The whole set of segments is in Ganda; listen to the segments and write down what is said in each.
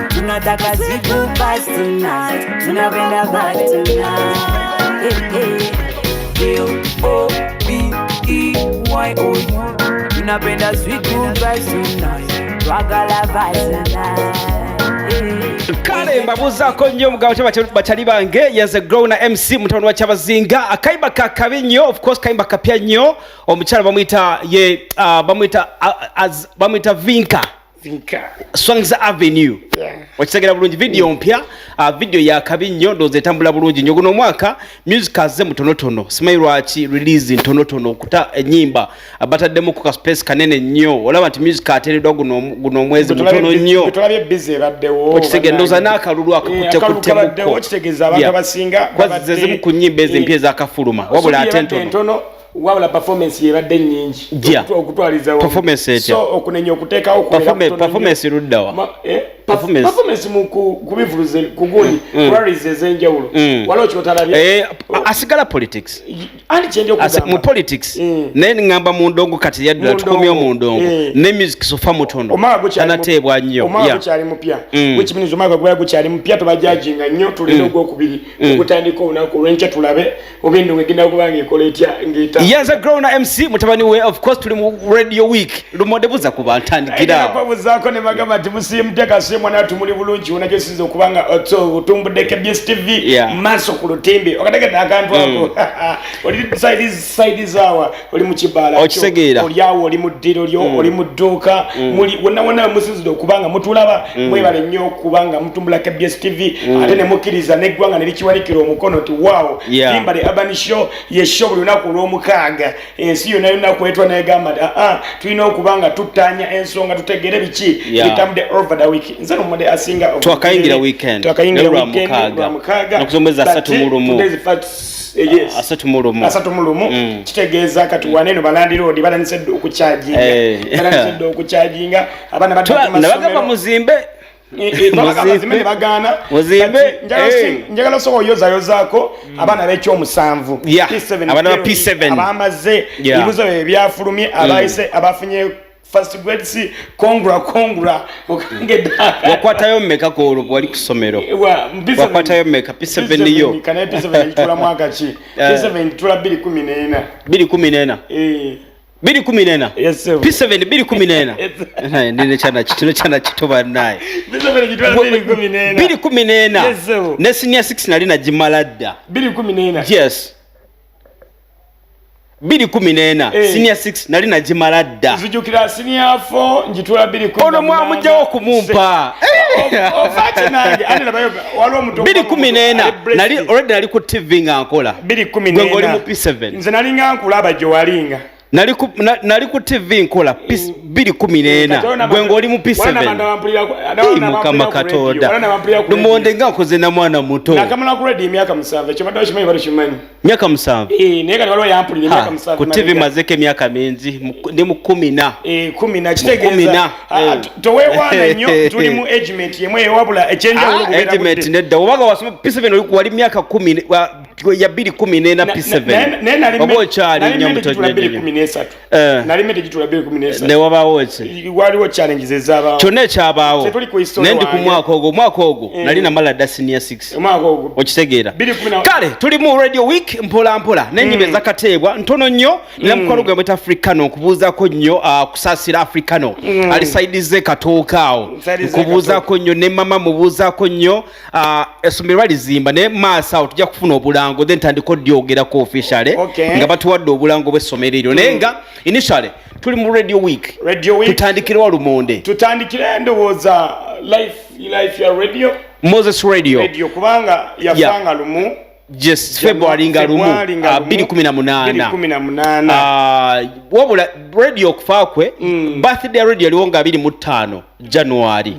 Tunataka siku basi tonight, tunapenda vibe tonight. L-O-B-E-Y-O. Tunapenda siku basi tonight, twagala vibe tonight. Kale mbabuzaako nnyo mugabo kyabachali bange yaze grow na MC mutono wa Kyabazinga akayimba kakabi nnyo, of course kayimba kapya nnyo. Omukyala bamwita Vinka Swangza Avenue. Wakitegera bulungi video mpya, video ya kabi nnyo ndoze etambula bulungi nnyo. Guno mwaka music aze mutonotono Smile Lwachi release ntonotono okuta ennyimba abataddemu ku space kanene nnyo. Olaba nti music ateredwa guno mwezi mutono nnyo. Tulabye busy baddewo. Wakitegera ndoza n'akalulu akakutemuko. Wakitegeza abantu abasinga bazeze ku nnyimba ezimpya ez'akafuluma wabula ate ntono. Wabula performance yebadde nnyingi okutwaliza performance etya so okunenya okuteekawo performance eruddawa performance mu kubivuluze kuguni rallies ez'enjawulo waliwo kyotalabye asigala politics ali kyende okugamba mu politics naye ngamba mu ndongo kati yaddala tukomyewo mu ndongo ne music sofa mutono anateebwa nnyo omwaka gukyali mupya which means omwaka gwali gukyali mupya tubajajinga nnyo tulina ogwokubiri okutandika olunaku olw'enkya tulabe oba endongo egenda kubanga ekola etya ng'eta yaza grow na MC mutabani we, of course tuli mu radio week lumonde buza kuba ntandikira babuzaako ne bagamba ati musiimuteka simu na tumuli bulungi wonake sinzo okubanga otumbudde KBS TV maso ku lutimbi okategedde akantu ako oli side zawa oli mu kibala oli awo oli mu ddiro lyo oli mu dduuka muli wonna musinzidde okubanga mutulaba mwebale nnyo okubanga mutumbula KBS TV ate ne mukkiriza n'eggwanga ne likiwalikira omukono ti waawo Kimbale Urban Show ye show buli lunaku olw'omukaaga ensi yonna yonna kwetwa n'egamba tulina okubanga tuttanya ensonga tutegere biki bitambudde over the week nze n'omudde asinga twakayingira weekend lwamukaaga n'okusombeza 3 kitegeeza kati waneno balandi road balanyisedde okukyajinga abaana bagamba muzimbe njagala soka oyozayozaako abaana b'ekyomusanvu abaana ba P7 abamaze ebibuzo bye byafulumye abayise abafunye first grades kongra wakwatayo mmeka ko wali ku ssomero wakwatayo mmeka P7 yo kana P7 itula mwaka ki P7 itula 2014 2014 yes sir P7 2014 nene chana kitoba naye P7 2014 yes sir ne senior 6 nali na jimaladda 2014 yes 2014 senior 6 nali na jimaladda zijukira senior 4 njitula 2014 ono mwamujawo kumumpa ofati nange anela bayo waliwo muto 2014 nali already nali ku TV nga nkola 2014 ngoli mu P7 nze nali nga nkulaba jo walinga nali ku TV nkola 2014 gwe ngoli mu P7 mukama katonda lumonde nga nkoze na mwana muto nakamala ku radio emyaka 7 ekyo kimanyi bado kimanyi myaka 7 naye kati waliwo yampulira emyaka 7 ku TV mazeko emyaka mingi ndi mu 10 10 kitegeeza toweewaana nnyo tuli mu agement yemwe ewabula ekyenjawulo agement nedda obaga wasoma P7 wali myaka 10 ya 2014 na P7 oba okyali nnyo muto nali mede gitula 2013 ne wabaawo ki waliwo challenges ezabaawo kyonna ekyabaawo nendi ku mwaka ogwo nali namala dda senior 6 okitegeera kale tuli mu radio week mpola n'ennyimba ezakateebwa ntono nnyo era mukwano gwe mweta Africano okubuuzaako nnyo kusaasira Africano alisaidize katooka nkubuuzaako nnyo ne mama mubuuzaako nnyo essomero balizimba naye maaso awo tujja kufuna obulango then tandika oddyogerako officially nga batuwadde obulango bw'essomero eryo naye nga initially tuli mu radio week tutandikire wa lumonde tutandikire ndowooza life ya radio Moses radio kubanga yafanga lumu just February nga lumu 2018 wabula radio okufaakwe birthday radio aliwo nga 25 January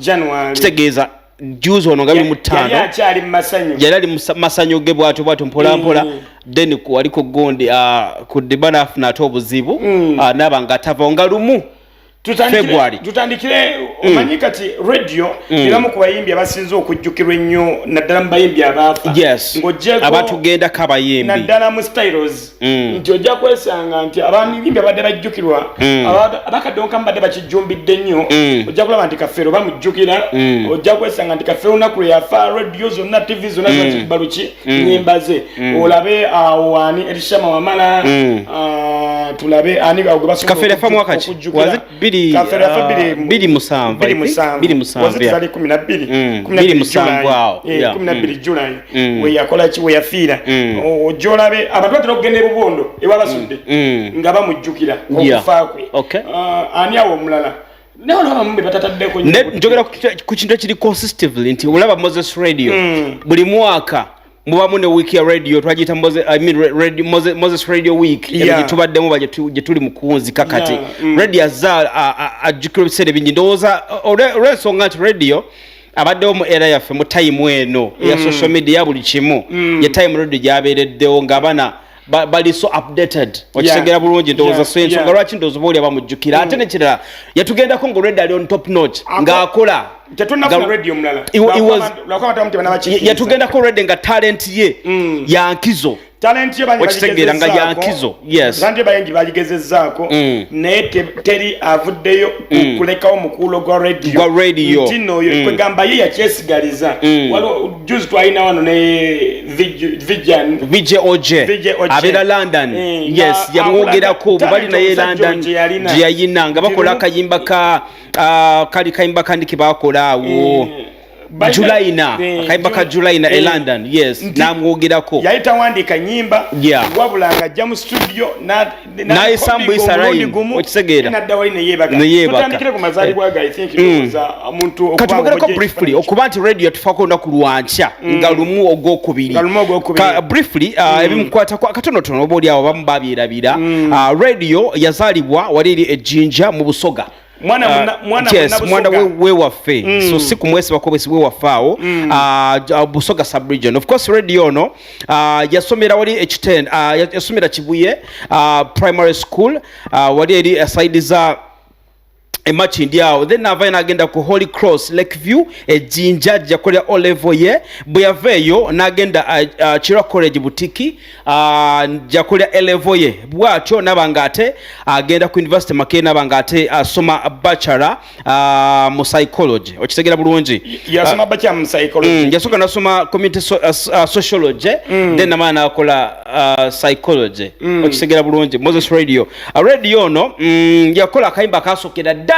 kitegeeza juzi ono nga 25 yali ali masanyo ge bwatu mpola then waliko gondi ku dibana afuna ate obuzibu naba nga atava nga lumu February tutandikire omanyi kati radio iramu ku bayimbi abasinze okujjukirwa ennyo naddala mu bayimbi abafa abatugenda kabayimbi naddala mu styles nti ojja kwesanga nti abayimbi abadde bajjukirwa abakadonka mbadde bakijjumbidde nnyo ojja kulaba nti Kafeero bamujjukira ojja kwesanga nti Kafeero olunaku lwe yafa radio zonna TV zonna zibaluki nnyimba ze olabe awo ani Elishama Wamala tulabe ani gwe basobola Kafeero yafa mwaka ki was it 12 July we yakola ki we yafiira ojolabe abantu batera okugenda ebubondo ewabasudde nga bamujjukira okufa kwe ani awo omulala njogera ku kintu ekiri consistently nti olaba Moses Radio buli mwaka mubamu ne week ya radio twagita Moses Radio week tubaddemu baje tuli mukunzi kakati radio azal ajukira bisere bingi ndoza olwensonga nti radio abaddewo mu era yaffe mu time eno ya social media buli kimu ye time radio gyabeereddewo ng'abana bali so updated okisegera bulungi ndowooza so ensonga lwaki ndowooza booli abamujjukira ate nekirala yatugendako ngo radio ali on top notch ng'akola yatugendako radio nga talent ye yankizo talent ye okitegera nga yankizo kandi bayengi baligezezzaako naye teri avuddeyo kulekawo mukuulo gwa radio ntino oyo kwegamba ye yakyesigaliza waliwo juzi twalina wano ne Vijay Oje abeera London yamwogerako bali naye London gye yayina nga bakola akayimba kali kayimba kandi ke bakola awo Julaina akayimba ka Julaina e London namwogerako yayita wandika nyimba wabula nga ajja mu studio naye sambuisa line okisegera naddawali neyebaka tutandikire ku mazaalibwa ga I think omuntu okubanga briefly okuba nti radio tufako olunaku lwankya nga lumu ogwokubiri briefly ebimukwata katonotono oba oli awo bamu babyerabira radio yazaalibwa wali eri ejjinja mu Busoga mwana we waffe so siku mwezi bakobesi we wafaawo Busoga sub-region of course radio no yasomera wali H10 yasomera Kibuye primary school wali eri side za much India then navaina agenda ku Holy Cross Lakeview ejinja jakolya O level ye buyaveyo nagenda Chira College Butiki jakolya A level ye bwatyo nabangate agenda ku University Makena bangate asoma bachelor mu psychology okitegera bulungi yasoma bachelor mu psychology yasoka nasoma community sociology then namana akola psychology okitegera bulungi Moses Radio radio no yakola kayimba kasokera dala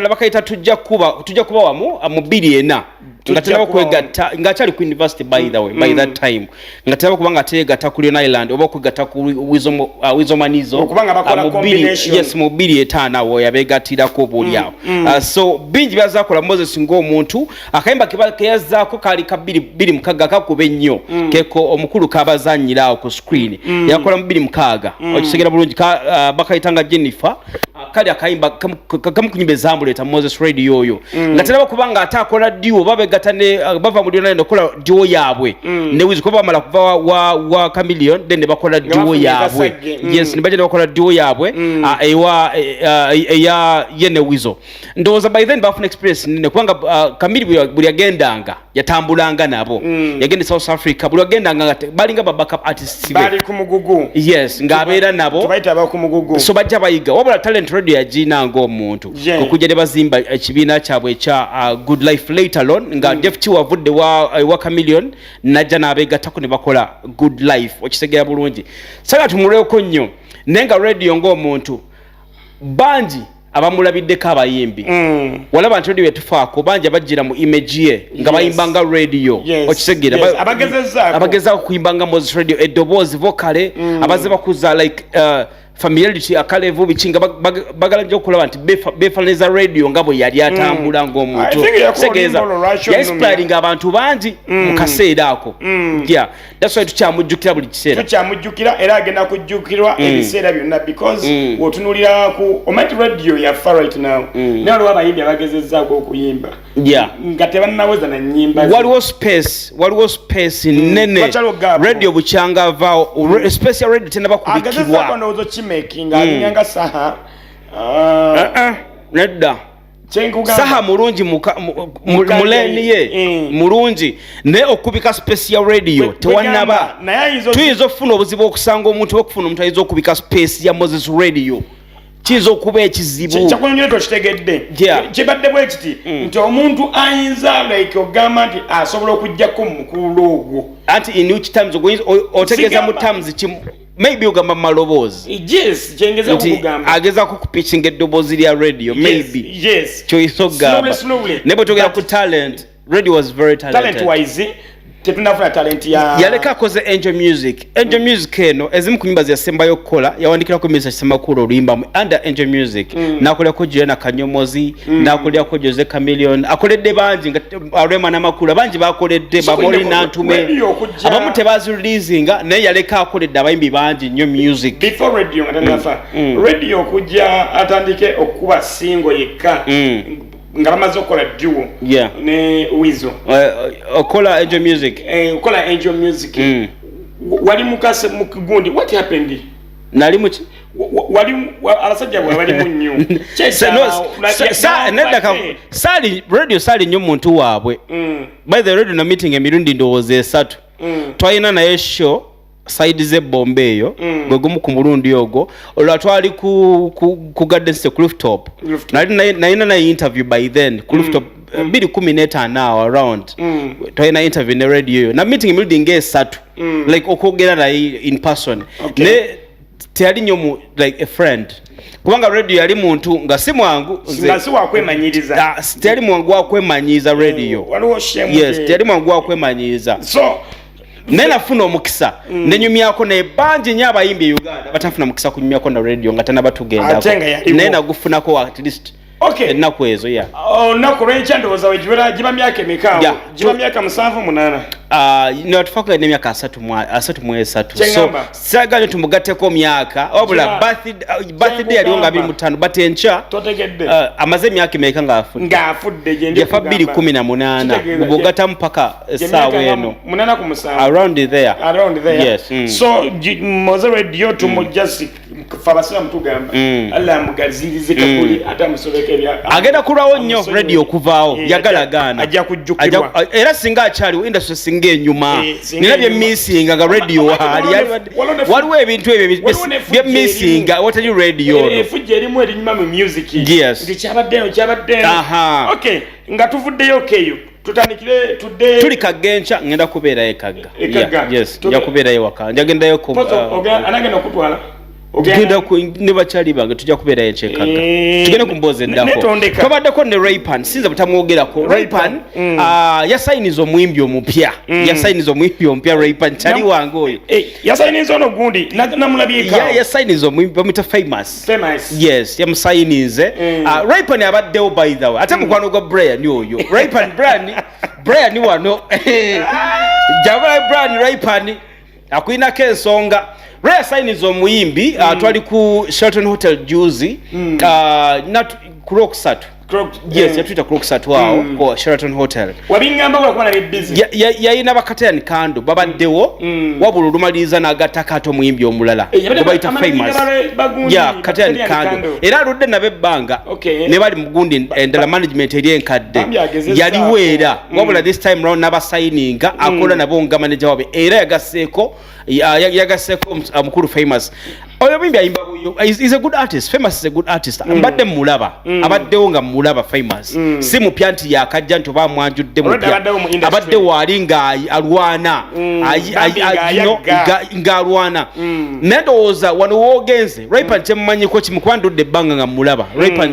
bakaita tujja kuba wamu mu 2 ngatalaba kwegatta ngachali ku university by that time ngatalaba kubanga ategatta ku Leon Island oba kugatta ku wizomanizo okubanga bakola combination mu 2 awo yabegatirako bulyawo so bingi byazakola Moses ng'omuntu akayimba keyazaako kali ka 2 kakuba ennyo keko omukulu kabazanyirawo ku screen yakola mu 2 okisegera bulungi bakaitanga Jennifer kali akayimba kamukunyimbe zambuleta Moses Radio oyo ngatalaba kubanga atakola dio babegatane bava mu Leon ndokola dio yabwe ne wizi kuba mala kuva wa Chameleon then bakola dio yabwe yes nibaje bakola dio yabwe eya yene wizo ndoza by then bafuna experience ne kubanga Chameleon buli agendanga yatambulanga nabo yagende South Africa buli agendanga balinga backup artists bali ku mugugu yes ngabeera nabo tubaita ba ku mugugu so bajja bayiga wabula talent radio yajina ng'omuntu kokujja ne bazimba ekibiina kyabwe ekya Good Life later on nga Deputy wavudde wa Chameleon najja n'abeegattako ne bakola Good Life okisegera bulungi sanga tumuleko nnyo nenga radio ng'omuntu bangi abamulabiddeko abayimbi walaba nti radio etufaako bangi abajjira mu image ye nga bayimbanga radio okisegera abagezaako kuyimbanga Moses Radio eddoboozi vocale abazze bakuza like familiarity akalevu bichinga bagalanje okulaba nti befaneza radio ngabo yali atambula ng'omuntu segeza inspiring abantu bangi mu kaseera ako that's why tukyamujjukira buli kiseera era agenda kujjukirwa ebiseera byonna because wotunulira ku omati radio ya far right now nalo abayimbi abagezezzaako okuyimba nga tebannaweza na nnyimba waliwo space nene radio bukyanga avaawo special radio tenaba kubikibwa making alinyanga saha nedda saha mulungi muleni ye mulungi naye okubika space ya radio tewanaba tuyinza okufuna obuzibu okusanga omuntu okufuna omuntu ayinza okubika space ya Moses radio kiyinza okuba ekizibu kyakunyonyo tokitegedde kibadde bwe kiti nti omuntu ayinza like ogamba nti asobola okujjako mukulu ogwo anti in which times otegeeza mu terms maybe ogamba maloboozi yes kyengeza kugamba ageza ku pitching eddoboozi lya radio maybe yes kyoyinza okugamba ne bwe togera ku talent radio was very talented talent wise tetunafuna talent yaleka akoze Angel Music eno ezimu ku nyimba ziyasembayo okukola yawandikirako Mr. Semakulu oluyimba under Angel Music nakolako Juliana Kanyomozi nakolako Jose Chameleone akoledde bangi nga Rema n'amakulu bangi bakoledde Bamoli Nantume abamu tebazi releasinga naye yaleka akoledde abayimbi bangi nnyo music before radio ngatafa radio okujja atandike okuba single yekka nga bamaze okukola duo ne Wizo okola Angel Music okola Angel Music wali mukase mukugundi what happened nali muki wali abasajja bali munyu sali nnyo muntu waabwe by the radio na meeting emirundi ndowooza 3 twalina naye show side ze bombe eyo gwe gumu ku mulundi ogwo olwa twali ku garden state rooftop nalina na interview by then ku rooftop 2:15 around twalina interview ne radio na meeting emirundi nge3 like okwogera naye in person ne teyali nnyo like a friend kubanga radio yali muntu nga si mwangu si wakwemanyiriza teyali mwangu wakwemanyiza radio yes teyali mwangu wakwemanyiza so nafuna omukisa nenyumyako nebangi nnyo abayimbi Uganda batafuna mukisa kunyumyako na radio nga tanabatugendako naye nagufunako at least ennaku ezo olunaku lw'enkya ndowooza we giba myaka emeka giba myaka 7-8 netufaka n'emyaka 33 so saganya tumugatteko myaka wabula birthday yaliwo nga 25 but enkya amaze emyaka emeka ng'afudde yafa 2018 bw'ogattamu paka essaawa eno 8 ku 7 around there yes so Moze radio tumujja fabasira mutugamba Allah mugazirize kakuli ata musobeke agenda kulwawo nnyo radio okuvaawo yagalagana ajja kujjukirwa era singa akyaliwo industry singa enyuma nina bye missing nga radio waliwo ebintu ebyo bye missing watali radio efujja erimu erinyuma mu music yes kyabadde okay nga tuvuddeyo keyo tutandikire today tuli kagencha ngenda kubeera ekagga yes njakubeera ewaka njagendayo ko anagenda okutwala genda ku ne bakyali bange tujja kubeera ekyekagga tugende kumboze ndako twabaddeko ne Raypan sinza butamwogerako Raypan yasainiza omwimbi omupya Raypan kyali wange oyo yasainiza ono gundi namulabyeko yasainiza omwimbi bamwita famous yes yamusainize Raypan abaddewo by the way ate mukwano gwa Brian oyo Raypan Brian wano jabala Brian Raypan akuinako ensonga Rare signizo omuyimbi twali ku Sheraton Hotel juzi Crocsat yes yatuita Crocsat wao ko Sheraton Hotel wabingamba kwa na busy yayina bakatani kando babaddewo wabulu lumaliza na gatakato omuyimbi omulala baita famous katani kando era ludde nabebbanga ne bali mugundi endala management eri enkadde yali weera wabula this time round naba signing akola nabo nga manager wabe era yagaseko mukuru famous oyo bimbi ayimba is a good artist famous is a good artist mbadde mulaba abaddewo nga mulaba famous si mupya nti yakajja nti oba mwanjudde mupya abadde wali nga alwana nga alwana nedowooza wano woogenze Raypan kyemmanyiko kimu kuba ndudde ebbanga nga mulaba Raypan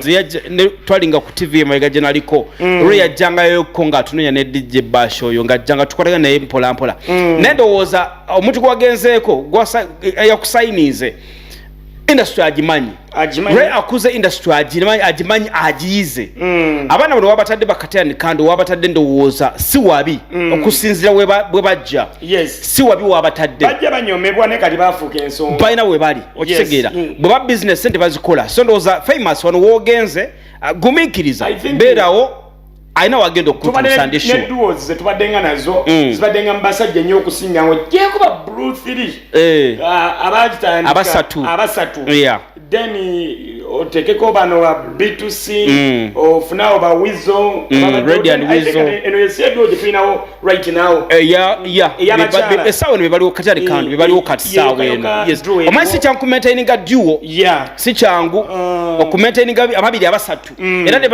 twalinga ku TV emayiga gye naliko olwe yajjangayoyoko ng'atunoonya ne DJ Bash oyo ng'ajjanga tukolera naye mpolampola nedowooza omuntu gwagenzeeko yakusayinize industry agimanyi akuze industry agimanyi agiyize abaana bano wabatadde bakatani kando wabatadde ndowooza si wabi okusinzira bwe bajja si wabi wabatadde bajja banyomebwa ne kali bafuuka ensonga balina we bali okitegeera bwe ba business sente bazikola so ndowooza famous wano woogenze gumiikiriza beerawo aina wagenda okutuusa ndi show duos ze tubadenga nazo zibadenga mbasajja nnyo okusinga ngo jekuba Blue 3 abasatu yeah then otekeko bano wa B2C ofuna oba Wizo Radiant Wizo eno yesedo jipinawo right now esawe ne baliwo katali kandu baliwo katisawe eno yes omanyi si kyangu maintaininga duo si kyangu okumaintaininga amabiri abasatu era ne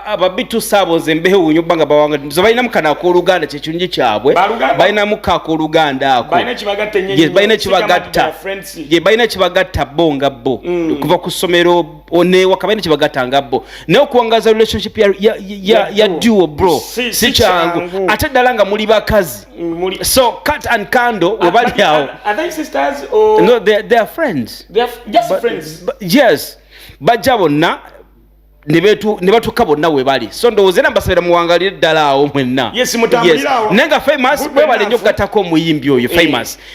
aba B2C abo nze mbeho unyubanga bawanga zo balina mukana ko Oluganda kyekirungi kyabwe balina mukaka Oluganda ako balina kibagatta bonga bo kuva ku somero one wakabaina kibagatta ngabo ne okuwangaza relationship ya duo bro si kyangu ate ddala muli bakazi so cut and candle webali awo are they sisters or no they are friends they are just friends yes bajja bonna ne batuuka bonna we bali so ndowooza era mbasabira muwangalire ddala awo mwenna nenga famous webale nnyo okugattako omuyimbi oyo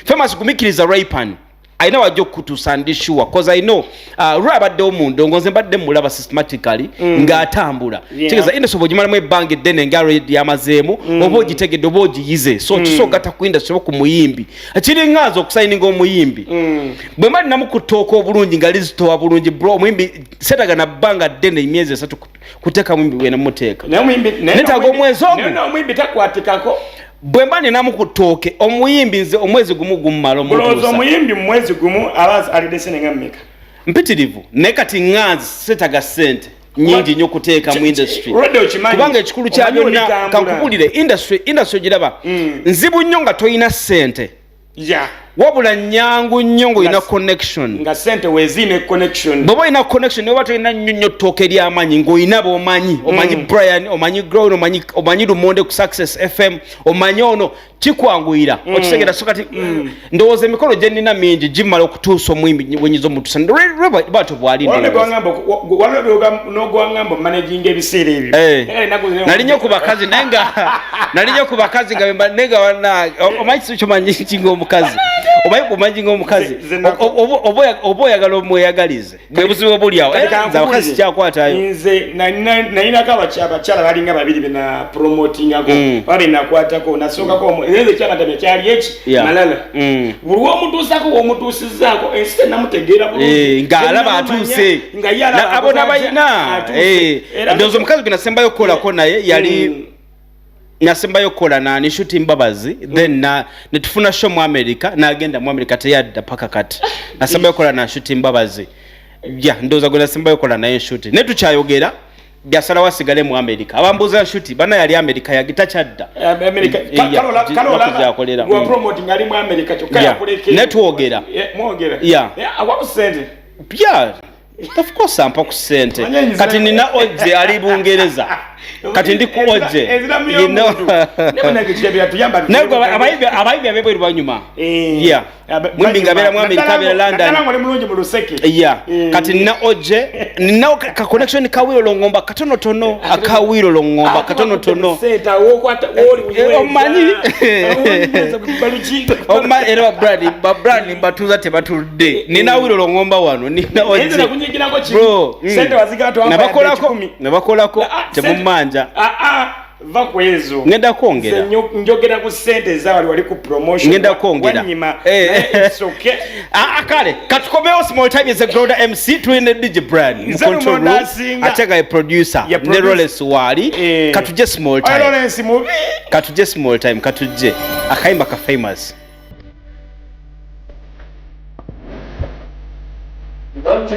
famous kumikiriza Raypan I know wajja okutuusandishuwa cause I know lwabadde omuntu ngonze mbadde mulaba systematically ng'atambula kigeza industry bw'ogimalamu ebbanga eddene nga already yamazeemu oba ogitegedde oba ogiyize so kisogatta ku industry oba ku muyimbi kiringanza okusayininga omuyimbi bwe mba ninamu kutooka obulungi nga lizitowa bulungi bro omuyimbi setagana bbanga ddene emyezi 3 kuteeka muyimbi wena muteeka netaga omwezi ogwo omuyimbi takwatikako bwe mba ninamu kutooke omuyimbi nze omwezi gumu gumumala omutuusa omuyimbi mu mwezi gumu abazi alidese nenga mmeka mpitirivu naye kati ŋŋanzi setaga ssente nyingi nnyo okuteeka mu industry kubanga ekikulu kya byonna kankubulire industry giraba nzibu nnyo nga toyina ssente wabula nyangu nnyo ng'olina connection nga sente weziine connection bw'oba olina connection oba tolina nnyo ttooke ly'amanyi ng'olina omanyi Brian omanyi Grown omanyi Lumonde ku Success FM omanyi ono kikwanguyira okitegera so kati ndowooza emikolo gye nnina mingi gimala okutuusa omuyimbi wenyiza omutuusa bato bwali n'ogwangamba managing ebiseera ebyo nalinnya ku bakazi nga omanyi kyomanyi kinga omukazi omanyi ng'omukazi oba oyagala omweyagalize bwe buzibu buli awo abakazi kyakwatayo nze nalinako abakyala balinga babiri bena promotingako babe nakwatako nasookako nze kyakatamya kyali eki malala buli womutuusako womutuusizaako ensi tenamutegeera bulungi ng'alaba atuuse abo nabayina ndowooza omukazi gwe nasembayo okukolako naye yali nasembayo kola na nishuti Mbabazi then netufuna show mu America nagenda mu America teyadda paka kati nasembayo kola na shuti Mbabazi ndoza gwe nasembayo kola naye shuti netukyayogera byasala wasigale mu America abambuza shuti bana yali America yagitachadda America kalola wa promoting ali mu America kyokka yakuleke netwogera mwogera awakusente of course ampa ku sente kati nina oje ali Bungereza kati ndi ku oje abayibi abebwe lwanyuma mwimbi ngabera mu America bera London kati nina oje nina ka connection kawiro longomba katono akawiro longomba katono omanyi era brand batuza tebatudde nina wiro longomba wano nina oje bro nabakolako temumanja va kwezo ngenda kwongera njogera ku sente zawali wali ku promotion ngenda kwongera it's okay kale katukomewo small time is a Grown MC twine DJ Brand mu control room atega a producer ne Rollins wali katuje small time Rollins mubi katuje small time katuje akaimba ka famous don't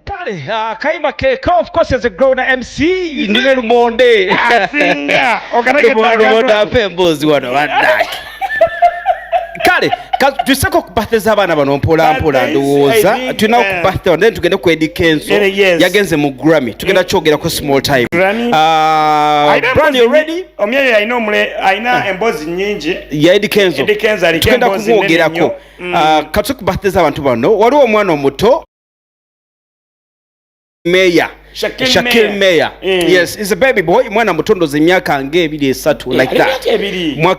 Kale, Kaima Keko, of course, as a grown MC, ndine Lumonde. Singa. Lumonde Pembozi wano wadaki. Kale, tuisako kubatheza abana bano mpola ndowooza tulina okubatha then tugende ku Eddie Kenzo yagenze mu Grammy tugenda kyogera ku small time Brian, you ready? Omyeyo ayina embozi nyingi ya Eddie Kenzo tugenda kumwogerako katukubatheza abantu bano waliwo omwana omuto Meya Shakil Meya. Yes, he's a baby boy. Mwana mutondoze emyaka ngebiri esatu like that.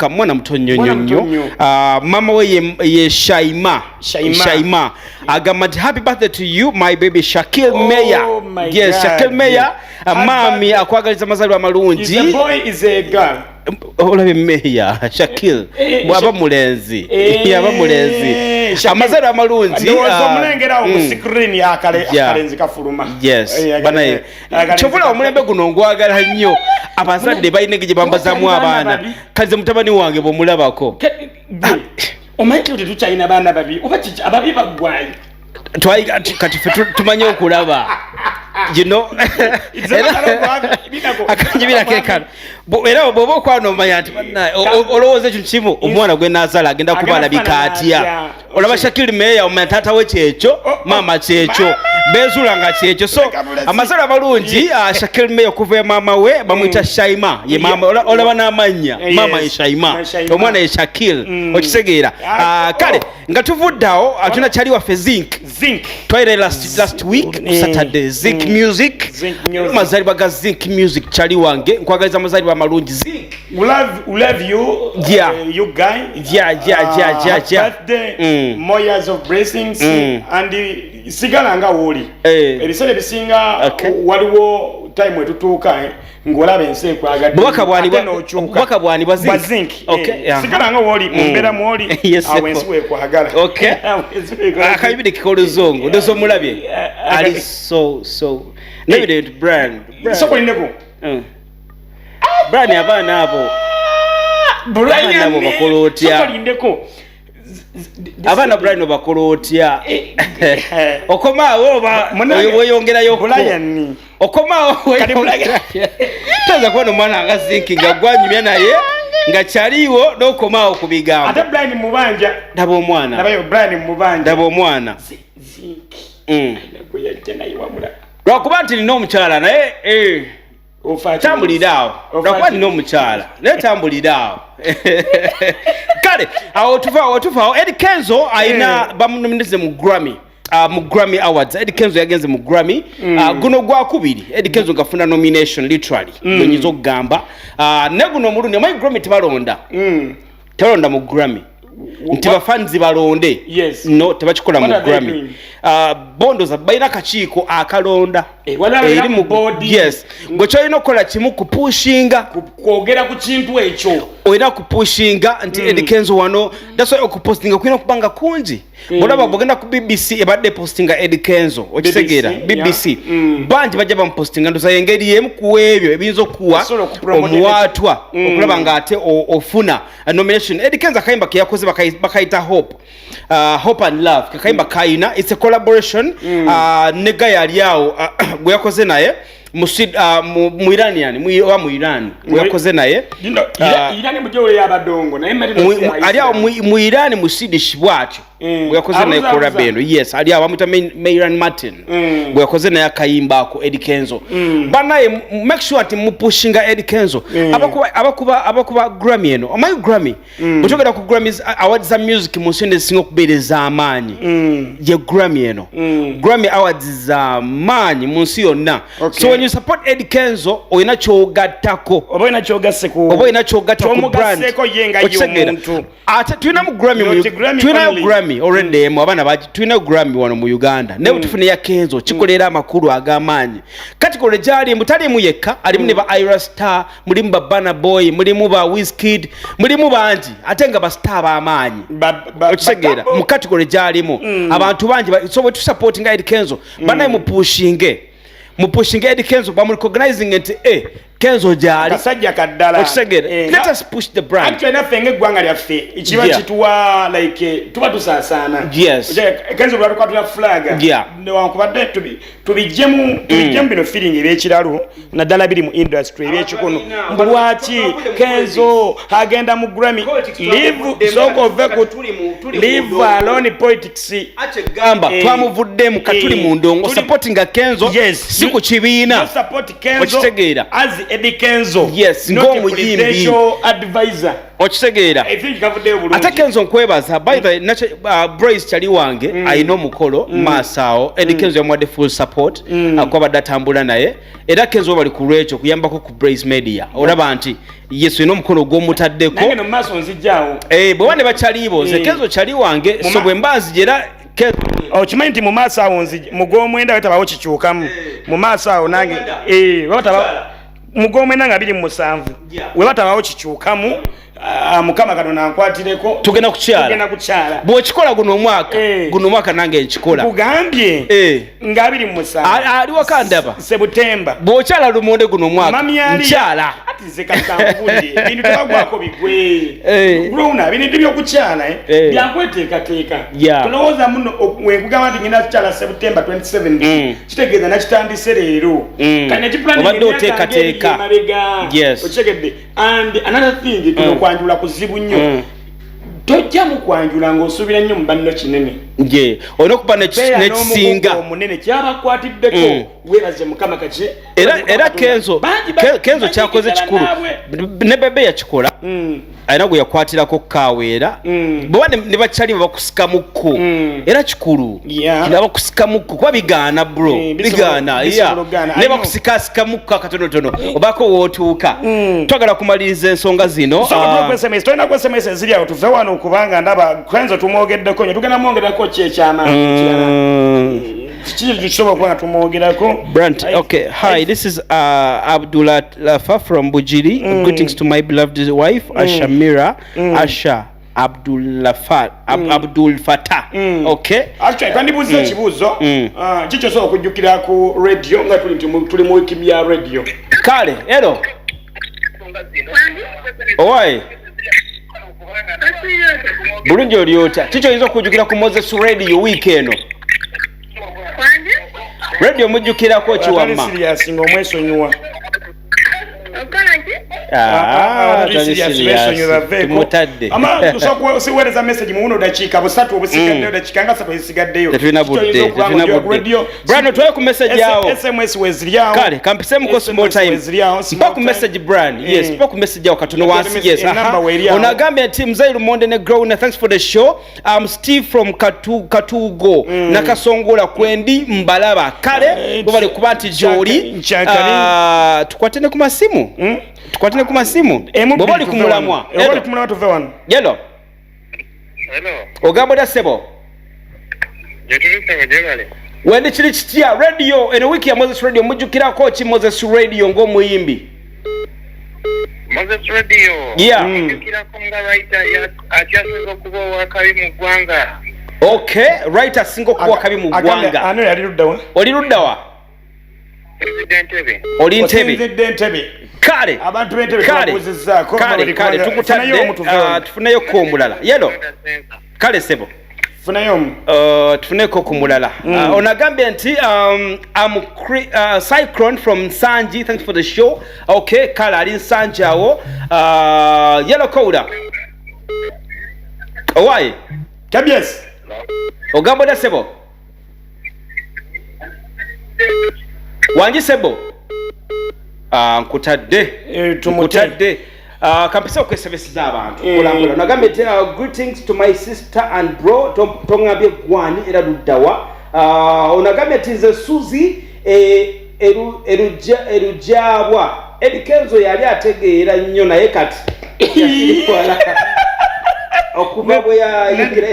Mwana mutonyonyo. Mama we ye Shaima. Agamba happy birthday to you my baby Shakil Meya. Yes, Shakil Meya. Mami akwagaliza amazalibwa amalungi. Is a boy is a girl. Olabe Meya Shakil bwaba mulenzi yaba mulenzi amazalibwa amalungi omulengera ku screen akalenzi kafuluma. Yes bana chobula omulembe guno ngwagala nnyo abazadde balina gye bambazamu abaana kaze mutabani wange bomulabako omanyi kuti tukyalina baana babi oba ababi bagwayi kati tumanye okulaba akanjibira kekano era bwoba okwana omanya nti olowooza ekyo kimu omwana gwe nazaala agenda kubalabika atya olaba Shakil Meya omanya taata we kyekyo maama kyekyo bezuula nga kyekyo so amazalo amalungi Shakil Meya okuva maama we bamuyita Shaima ye maama olaba n'amannya maama ye Shaima omwana ye Shakil okitegeera kale nga tuvuddeawo tulina kyali waffe Zinc twaire last week Saturday Zinc music mazalibwa ga Zinc music kyali wange nkwagaliza amazalibwa amalungi Zinc love you you guy birthday more years of blessings and sigala nga woli ebisere bisinga waliwo time etutuuka ngolaba ensi ekwagadde bubaka bwani bwa Zinc sigala nga woli mumbera mwoli awo ensi wekwagala akayibide kikolozongo ndozo mulabye ali so nabide Brian sokolindeko Brian abaana abo Brian bakolotya sokolindeko abana Brian bakolotya okomaawo weyongerayo okomaawo taza kubona omwana nga Zinc nga gwanyumya naye nga kyaliwo n'okomaawo ku bigambo ate Brian mubanja ndaba omwana ndaba omwana lwakuba nti nina omukyala naye tambuliraawo lwakuba nina omukyala naye tambuliraawo kale awo tuvaawo Eddie Kenzo ayina bamunominize mu Grammy Awards. Eddie Kenzo yagenze mu Grammy guno gwakubiri Eddie Kenzo ngafuna nomination literally nyinza okugamba ne guno omulundi omanyi Grammy tebalonda mu Grammy nti bafanzi balonde no tebakikola mu Grammy bondoza balina kakiiko akalonda eri mu board gwe kyolina okukola kimu kupushinga kwogera ku kintu ekyo olina kupushinga nti Eddie Kenzo wano that's why okupostinga kulina okubanga kungi olaba bwogenda ku BBC ebadde postinga Eddie Kenzo okitegeera BBC bangi bajja bamupostinga ndoza engeri yemu ku ebyo ebiyinza okuwa omuwaatwa okulaba nga ate ofuna nomination Eddie Kenzo akayimba ke yakoze bakayita Hope and Love kakayimba kayina it's a collaboration ne guy ali awo gwe yakoze naye mu Iranian mu Iran gwe yakoze naye Iran mujole y'abadongo naye ali awo mu Iran mu Swedish bwatyo gwe yakoze naye collab eno yes ali awo bamuyita Meyran Martin gwe yakoze naye akayimba ko Eddie Kenzo banaye make sure ati mupushinga Eddie Kenzo abakuba Grammy eno omayi Grammy butogera ku Grammys Awards za music mu nsonde singa okubeereza amaanyi ye Grammy eno Grammy Awards za amaanyi mu nsi yonna so when you support Eddie Kenzo oyina kyogattako oba oyina kyogasse ku brand yenga y'omuntu ate tulina mu Grammy already abana tulina Grammy wano mu Uganda ne tufune ya Kenzo kikolera amakulu ag'amaanyi kati kole gyali mutalimu yekka alimu ne ba Ira Star mulimu ba Burna Boy mulimu ba Wizkid mulimu bangi ate nga ba star b'amaanyi okitegeera mu kati kole gyalimu abantu bangi so we tu supporting Eddie Kenzo banaye mupushinge Eddie Kenzo bamu recognizing nti Kenzo jali kasajja kaddala let us push the brand actually na fenge gwanga lyaffe ikiba kituwa like tuba tusaasana yes Kenzo bwatu kwatula flag wankubadde tubijjemu bino feeling ebyekiralu naddala biri mu industry ebyekikono mbulwaki Kenzo agenda mu Grammy live soko veko live alone politics ache gamba twamuvuddemu katuli mu ndongo supporting Kenzo si ku kibiina support Kenzo as Eddie Kenzo yes ng'omuyimbi advisor okitegeera ate Kenzo nkwebaza by the Brace chali wange ayina omukolo maasawo Eddie Kenzo yamwadde full support akwabadde atambula naye era Kenzo bali ku lwekyo kuyambako ku Brace Media olaba nti yesu ino omukolo gw'omutaddeko nange no maaso nzijjaawo bwe wane bakyalibo nze Kenzo chali wange so bwe mbanzijera okimanyi nti mu maaso awo mugw'omwenda wetabawo kikyukamu mu maaso awo nange mugw'omwenda nga 27 we batabawo kikyukamu mukama Katonda ankwatireko tugenda kukyala bw'okikola guno mwaka nange nkikola kugambye nga 27 ali wakandaba September bw'okyala lumonde guno mwaka nkyala ati ze katambude bintu twagwako bigwe grona bintu byokukyala byankweteekateeka tulowooza muno wekugamba nti ngenda kukyala September 27 kitegeeza nakitandise leero kanya obadde oteekateeka okitegedde and another thing kwanjula kuzibu nnyo tojja mu kwanjula ng'osuubira nnyo mu banno kinene olina okuba nekisinga omunene kyabakwatiddeko weebaze mukama kaki era Kenzo kyakoze kikulu ne bebe yakikola alina gwe yakwatirako Kaweera bwewa ne bakyali bakusikamuko era kikulu kina bakusikamuko kuba bigaana bro bigaana ne bakusikasikamuko akatonotono obaako wootuuka twagala kumaliriza ensonga zino tolina ku SMS ziri awo tuve wano okubanga ndaba Kenzo tumwogeddeko nyo tugenda mwongerako kyekyamanyi Brent, okay. Hi, this is Abdullah Lafa from Bujiri. Greetings to my beloved wife, Asha Mira. Asha Abdul Fatah. Okay. Actually, kandi buzo kibuzo. Chicho so okujjukira ku radio nga tuli mu kibya radio. Kale, hello. Oi. Bulungi oliota. Chicho yizo okujjukira ku Moses Radio weekend. Radio mujjukira ko kiwamma serious ng'omwesonyiwa mutadde ama tusoko siwereza message mu uno dakika busatu obusigaddeyo dakika nga 3 zisigaddeyo tetulina budde brand twaye ku message yawo SMS weziryawo kale kampise mu small time mpa ku message brand yes mpa ku message yawo katono wansi yes onagambye team Zairu Monde ne grow thanks for the show. Steve from Katugo nakasongola kwendi mbalaba kale bali kuba nti joli tukwatene ku masimu tukwatene ku masimu bobali kumulamwa tuve wano hello ogamba da sebo wendi kiri kitya radio eno wiki ya Moses Radio mujjukira ko ki Moses Radio ng'omuyimbi Moses Radio mujjukira ko nga writer ajasinga okuba wakabi mu ggwanga okay writer asinga okuba wakabi mu ggwanga ano yali luddawa oli luddawa oli Ntebe kale abantu b'Entebe tubuzizzaako kale tukutadde tufuneyo ko omulala yelo kale sebo funayo tufuneko ku mulala onagambye nti Cyclone from Sanji, thanks for the show. Okay kale ali Nsanji awo yellow coda why kabies ogamba da sebo wanji sebo nkutadde kampisa okwesebesi z'abantu kulambula nagambye greetings to my sister and bro tongambye gwani era luddawa onagambye ti nze Suzi erujabwa Eddie Kenzo yali ategeera nnyo naye kati okuva bwe yayingira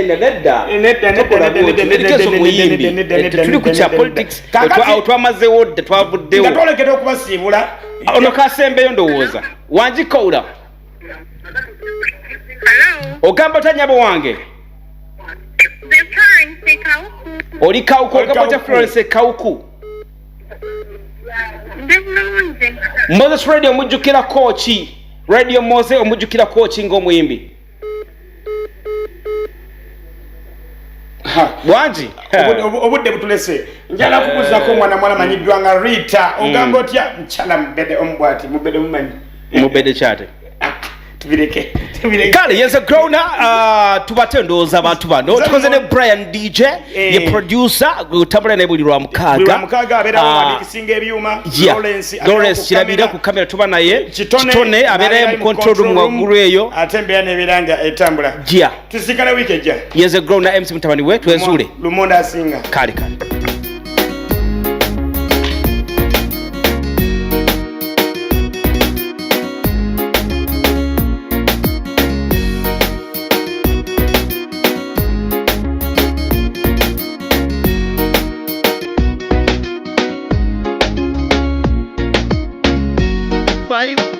nedda tuli ku kya politics twamazewo dde twavuddewo nga twolekera okubasiibula ono kasembeyo ndowooza wanjikoula ogamba tanyabo wange oli Kauku ogamba ta Florence Kauku Moses Radio omujjukira kochi. Radio Mose omujjukira kochi ng'omuyimbi. Bwanji obudde butulese njala kubuzaako mwana mwala manyiddwa nga Rita ogamba otya mchala mbede ombwati mubede mumanyi mubede chate tubireke kale yenze grown tubate ndooza abantu bano tukoze ne Brian DJ ye producer gutambula ne bulirwa mukaga abera wadikisinga ebyuma Lawrence kirabira ku kamera tuba naye kitone abera mu control room waggulu eyo atembea nebiranga etambula tusikala week ejja yenze grown MC mutabani wetu ezule lumonda asinga kale 5